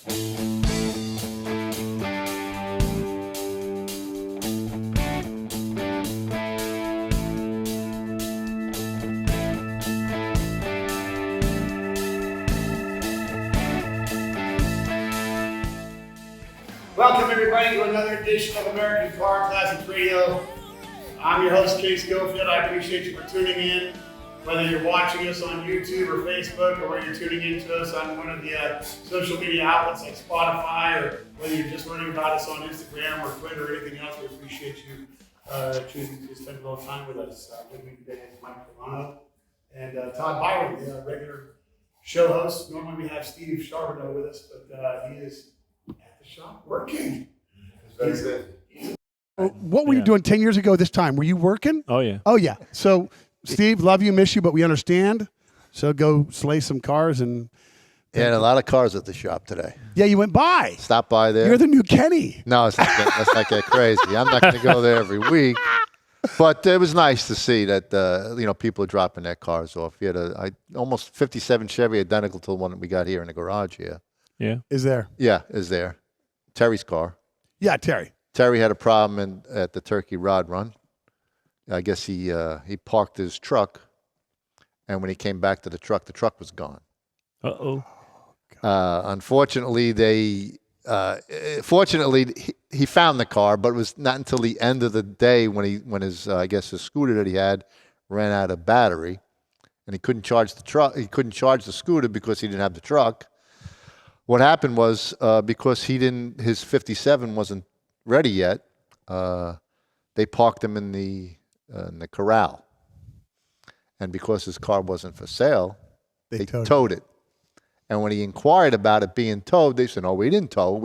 Welcome everybody to another edition of American Car Classics Radio. I'm your host, Case Schofield. I appreciate you for tuning in. Whether you're watching us on YouTube or Facebook, or whether you're tuning in to us on one of the social media outlets like Spotify, or whether you're just learning about us on Instagram or Twitter or anything else, we appreciate you choosing to spend a little time with us. With me today is Mike Romano and Todd Mike, the regular show host. Normally we have Steve Charbonneau with us, but he is at the shop working. What were you doing 10 years ago this time? Were you working? Oh, yeah. Oh, yeah. So, Steve, love you, miss you, but we understand. So go slay some cars. And a lot of cars at the shop today. yeah, you went by. Stop by there. You're the new Kenny. No, let's not get crazy. I'm not going to go there every week. But it was nice to see that, people are dropping their cars off. We had almost 57 Chevy, identical to the one that we got here in the garage here. Yeah. Is there? Yeah, is there. Terry's car. Yeah, Terry. Terry had a problem at the Turkey Rod Run. I guess he parked his truck, and when he came back to the truck was gone. Uh-oh. Unfortunately, he found the car, but it was not until the end of the day when his scooter that he had ran out of battery, and he couldn't charge the truck. He couldn't charge the scooter because he didn't have the truck. What happened was because his 57 wasn't ready yet, they parked him in the corral, and because his car wasn't for sale, they towed it. And when he inquired about it being towed, they said, "No, we didn't tow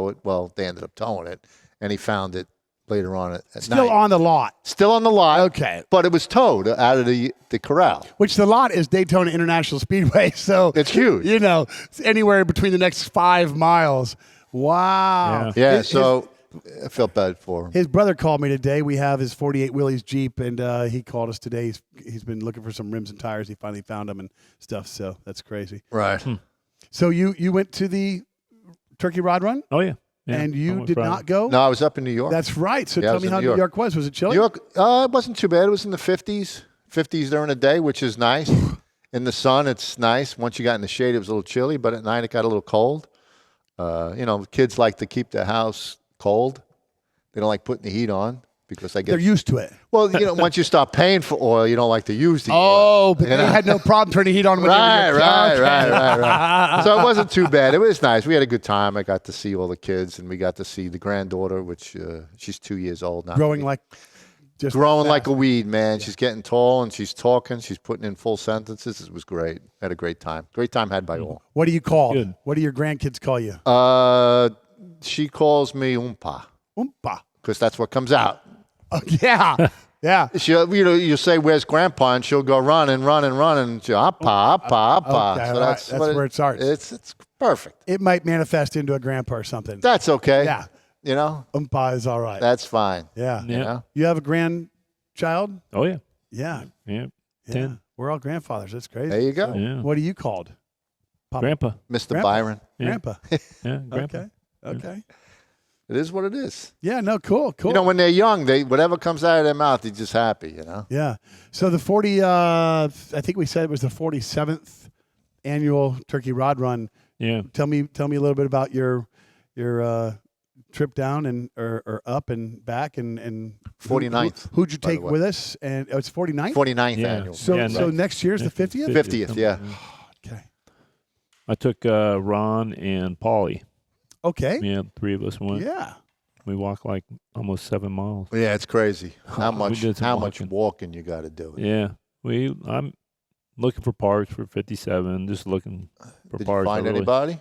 it." Well, they ended up towing it, and he found it later on at night. Still on the lot. Still on the lot. Okay. But it was towed out of the corral. Which the lot is Daytona International Speedway. So it's huge. It's anywhere between the next 5 miles. Wow. Yeah. I felt bad for him. His brother called me today. We have his 48 Willys Jeep, and he called us today. He's been looking for some rims and tires. He finally found them and stuff, so that's crazy. Right. So you went to the Turkey Rod Run? Oh, yeah. And you did not go? No, I was up in New York. That's right. So tell me how New York was. Was it chilly? New York, it wasn't too bad. It was in the 50s during the day, which is nice. In the sun, it's nice. Once you got in the shade, it was a little chilly, but at night it got a little cold. Kids like to keep their house cold. They don't like putting the heat on because they're used to it. Well, once you start paying for oil, you don't like to use the oil. But they had no problem turning the heat on. Right. So it wasn't too bad. It was nice. We had a good time. I got to see all the kids, and we got to see the granddaughter, which she's 2 years old now. Growing like a weed, man. She's getting tall, and she's talking. She's putting in full sentences. It was great. Had a great time. Great time had by all. What do you call? Good. What do your grandkids call you? She calls me Oompa. Oompa. Because that's what comes out. Oh, yeah. Yeah. She'll, you say, "Where's Grandpa?" And she'll go run, and she'll, "Appa." Okay, So that's where it starts. It's perfect. It might manifest into a grandpa or something. That's okay. Yeah. Oompa is all right. That's fine. Yeah. Yeah. You have a grandchild? Oh, yeah. Yeah. Yeah. 10. Yeah. We're all grandfathers. That's crazy. There you go. Yeah. What are you called? Papa? Grandpa. Mr. Grandpa. Byron. Yeah. Grandpa. Yeah, Grandpa. Okay. It is what it is. Yeah, no, cool. When they're young, whatever comes out of their mouth, they're just happy, Yeah. So the 40, I think we said it was the 47th annual Turkey Rod Run. Yeah. Tell me a little bit about your trip down and or up and back and 49th. Who'd you take with us? And it's 49th? 49th Yeah. annual. So next year's the 50th? 50th, yeah. Okay. I took Ron and Paulie. Okay. Yeah, 3 of us went. Yeah. We walked like almost 7 miles. Yeah, it's crazy how much walking. walking you got to do. Yeah. I'm looking for parts for 57, just looking for Did parts. you find anybody?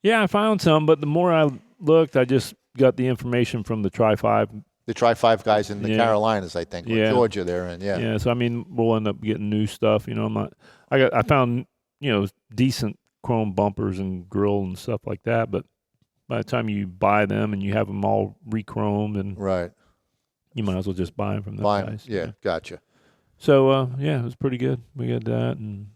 Yeah, I found some, but the more I looked, I just got the information from the Tri-5. The Tri-5 guys in the Carolinas, I think, or Yeah. Georgia there, and Yeah, so we'll end up getting new stuff. I found decent chrome bumpers and grill and stuff like that, but by the time you buy them and you have them all re-chromed, and right, you might as well just buy them from those guys. Yeah, gotcha. So it was pretty good. We got that, and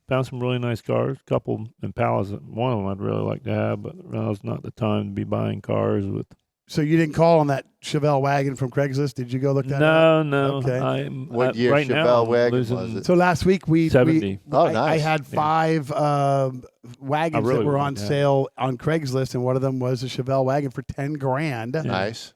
found some really nice cars. A couple Impalas. One of them I'd really like to have, but now's not the time to be buying cars with. So you didn't call on that Chevelle wagon from Craigslist? Did you go look that No, up? no. Okay. What year right Chevelle now, wagon losing was it? So last week we 70. Oh, I nice. had 5 wagons really that were would on like that. sale on Craigslist, and one of them was a Chevelle wagon for $10,000. Nice.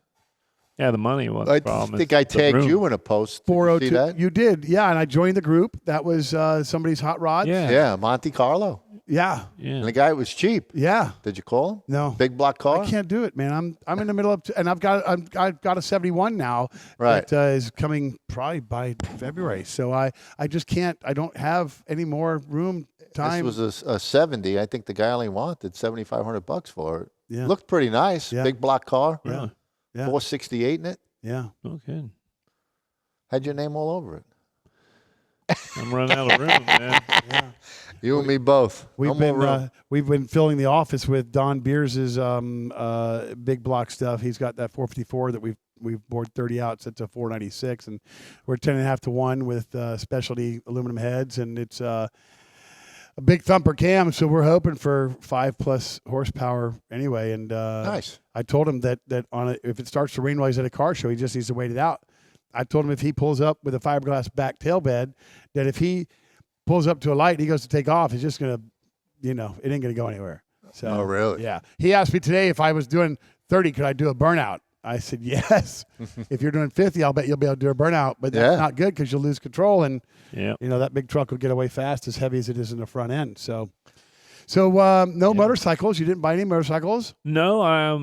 Yeah, the money was I the problem. think It's I the tagged room. you in a post. Did you 402. see that? You did, yeah. And I joined the group. That was somebody's hot rods. Yeah. Yeah, Monte Carlo. Yeah. And the guy was cheap. Yeah. Did you call him? No. Big block car? I can't do it, man. I'm in the middle of, and I've got a 71 now. Right. That is coming probably by February. So I just can't. I don't have any more room time. This was a 70. I think the guy only wanted $7,500 for it. Yeah. Looked pretty nice. Yeah. Big block car. Yeah. Yeah. 468 in it. Yeah. Okay. Had your name all over it. I'm running out of room, man. Yeah. You and me both. We've No more room. we've been filling the office with Don Beers's big block stuff. He's got that 454 that we've bored 30 out. So it's a 496, and we're 10.5 to 1 with specialty aluminum heads, and it's a big thumper cam. So we're hoping for 5+ horsepower anyway. And Nice. I told him that if it starts to rain while he's at a car show, he just needs to wait it out. I told him if he pulls up with a fiberglass back tail bed, that if he pulls up to a light and he goes to take off, he's just going to, it ain't going to go anywhere. So, Oh, really? Yeah. He asked me today if I was doing 30, could I do a burnout? I said, yes. If you're doing 50, I'll bet you'll be able to do a burnout. But that's Yeah. not good because you'll lose control. And, Yeah. that big truck will get away fast, as heavy as it is in the front end. So no motorcycles. You didn't buy any motorcycles? No, I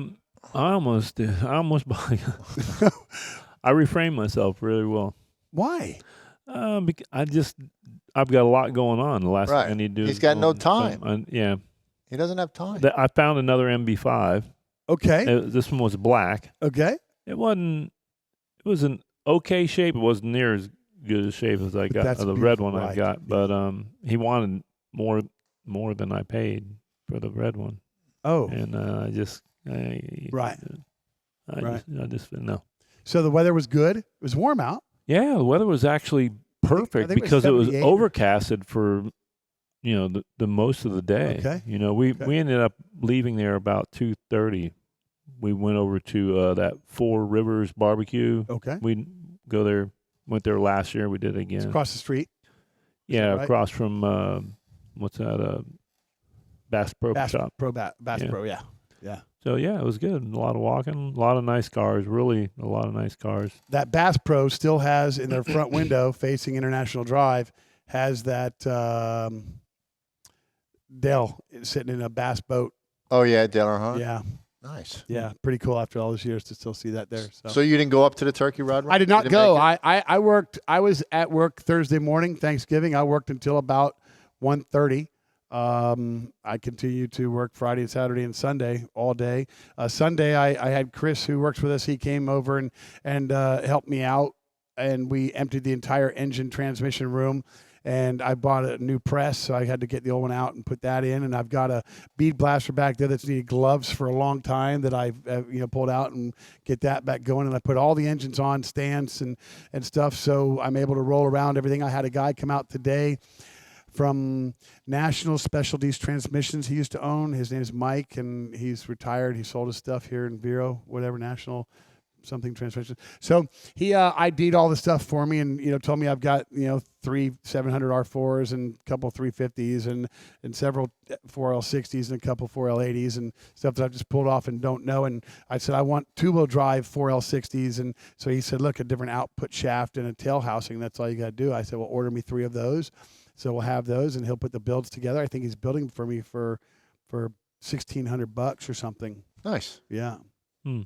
almost did. I almost bought. I refrained myself really well. Why? I've got a lot going on. The last Right. thing I need to do. He's is got go no and- time. yeah. He doesn't have time. I found another MB5. Okay. This one was black. Okay. It was an okay shape. It wasn't near as good a shape as I But got that's the a red beautiful one I ride. got. But he wanted more than I paid for the red one, Oh, and I right. I just no. So the weather was good. It was warm out. Yeah, the weather was actually perfect think it was because it was 78. overcasted for the most of the day. Okay. We ended up leaving there about 2:30. We went over to that Four Rivers barbecue. Okay. We go there. Went there last year. We did it again. It's across the street. Yeah, right? across from what's that? Bass Pro Shop. Bass Yeah. Pro, yeah. Yeah. So yeah, it was good. A lot of walking, a lot of nice cars. Really, a lot of nice cars. That Bass Pro still has in their front window facing International Drive, has that Dell sitting in a bass boat. Oh, yeah, Dale Earnhardt? Yeah. Nice. Yeah. Pretty cool after all those years to still see that there. So you didn't go up to the turkey rod run? I did You not didn't go. make it? I worked. I was at work Thursday morning, Thanksgiving. I worked until about 1:30. I continued to work Friday and Saturday and Sunday all day. Sunday, I had Chris, who works with us. He came over and helped me out, and we emptied the entire engine transmission room. And I bought a new press, so I had to get the old one out and put that in. And I've got a bead blaster back there that's needed gloves for a long time that I've pulled out and get that back going. And I put all the engines on stands and stuff, so I'm able to roll around everything. I had a guy come out today from National Specialties Transmissions he used to own. His name is Mike, and he's retired. He sold his stuff here in Vero, whatever, National something transmission. So he ID'd all the stuff for me, and told me I've got 3 700 R4s and a couple 350s and several 4L60s and a couple 4L80s and stuff that I've just pulled off and don't know. And I said I want 2-wheel drive 4L60s, and so he said, look, a different output shaft and a tail housing. That's all you got to do. I said, well, order me 3 of those. So we'll have those, and he'll put the builds together. I think he's building for me for $1,600 or something. Nice. Yeah.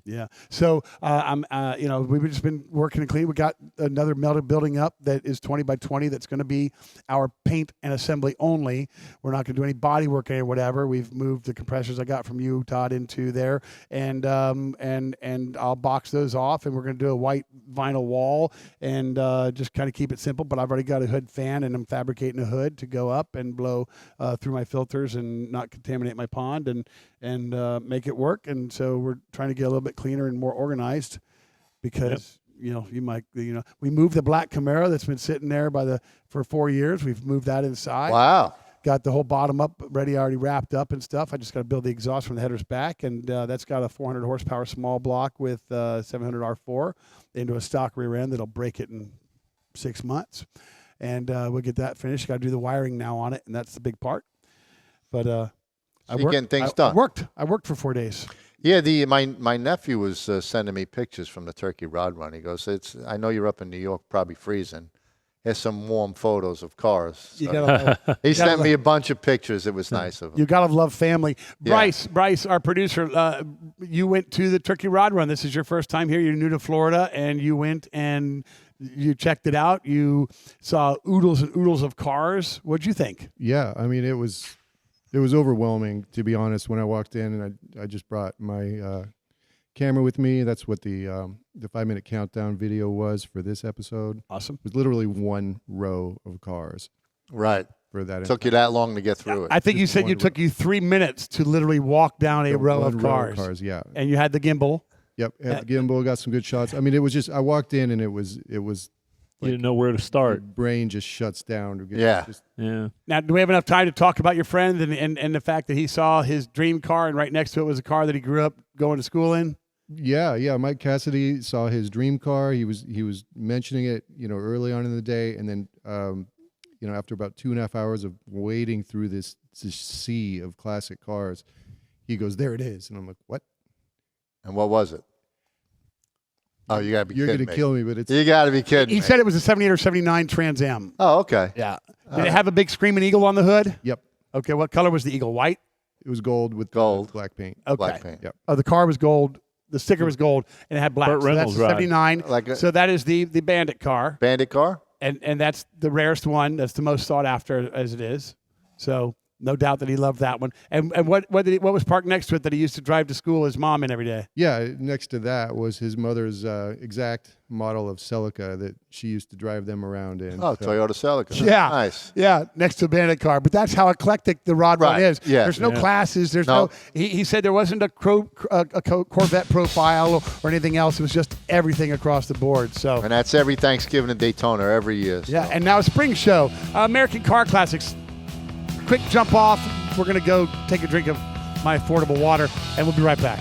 Yeah. So we've just been working and clean. We got another melted building up that is 20 by 20. That's going to be our paint and assembly only. We're not going to do any body work or whatever. We've moved the compressors I got from you, Todd, into there, and I'll box those off, and we're going to do a white vinyl wall and just kind of keep it simple. But I've already got a hood fan, and I'm fabricating a hood to go up and blow through my filters and not contaminate my pond and make it work. And so we're trying to get a little bit cleaner and more organized because we moved the black Camaro that's been sitting there for 4 years. We've moved that inside. Wow. Got the whole bottom up ready, already wrapped up and stuff. I just got to build the exhaust from the headers back, and that's got a 400 horsepower small block with 700 R4 into a stock rear end that'll break it in 6 months. And we'll get that finished. Got to do the wiring now on it, and that's the big part. But you're getting things done. I worked for 4 days. Yeah, my nephew was sending me pictures from the turkey rod run. He goes, I know you're up in New York, probably freezing. Here's some warm photos of cars. So he sent me a bunch of pictures. It was nice of him. You gotta love family. Yeah. Bryce, our producer, you went to the turkey rod run. This is your first time here. You're new to Florida, and you went and you checked it out. You saw oodles and oodles of cars. What'd you think? Yeah, I mean, it was overwhelming, to be honest. When I walked in, and I just brought my camera with me. That's what the 5-minute countdown video was for this episode. Awesome. It was literally one row of cars. Right. For that. Took you that long to get through it. I think you said it took you 3 minutes to literally walk down a row of cars. Yeah. And you had the gimbal. Yep. Had the gimbal, got some good shots. I mean, it was just, I walked in and it was. You didn't know where to start. Your brain just shuts down. Yeah. Yeah. Now, do we have enough time to talk about your friend and the fact that he saw his dream car and right next to it was a car that he grew up going to school in? Yeah. Mike Cassidy saw his dream car. He was mentioning it, early on in the day, and then, after about 2.5 hours of wading through this sea of classic cars, he goes, "There it is," and I'm like, "What?" And what was it? Oh, you gotta be You're kidding gonna kill me, but it's. You gotta be kidding He me. said it was a 78 or 79 Trans Am. Oh, okay. Yeah. Did it have a big screaming eagle on the hood? Yep. Okay, what color was the eagle? White? It was gold with Gold. black paint. Okay. Black paint. Yep. Oh, the car was gold. The sticker was gold, and it had black. Burt So that's Reynolds a ride. 79. So that is the Bandit car, Bandit car? and that's the rarest one. That's the most sought after as it is. So no doubt that he loved that one. And what was parked next to it that he used to drive to school his mom in every day? Yeah, next to that was his mother's exact model of Celica that she used to drive them around in. Oh, So- Toyota Celica. Yeah. Nice. Yeah, next to a Bandit car. But that's how eclectic the rod run Right. is. Yeah. There's no classes. There's No. no. He said there wasn't a Corvette profile or anything else. It was just everything across the board. So. And that's every Thanksgiving in Daytona every year. So. Yeah, and now Spring Show, American Car Classics. Quick jump off. We're going to go take a drink of my affordable water, and we'll be right back.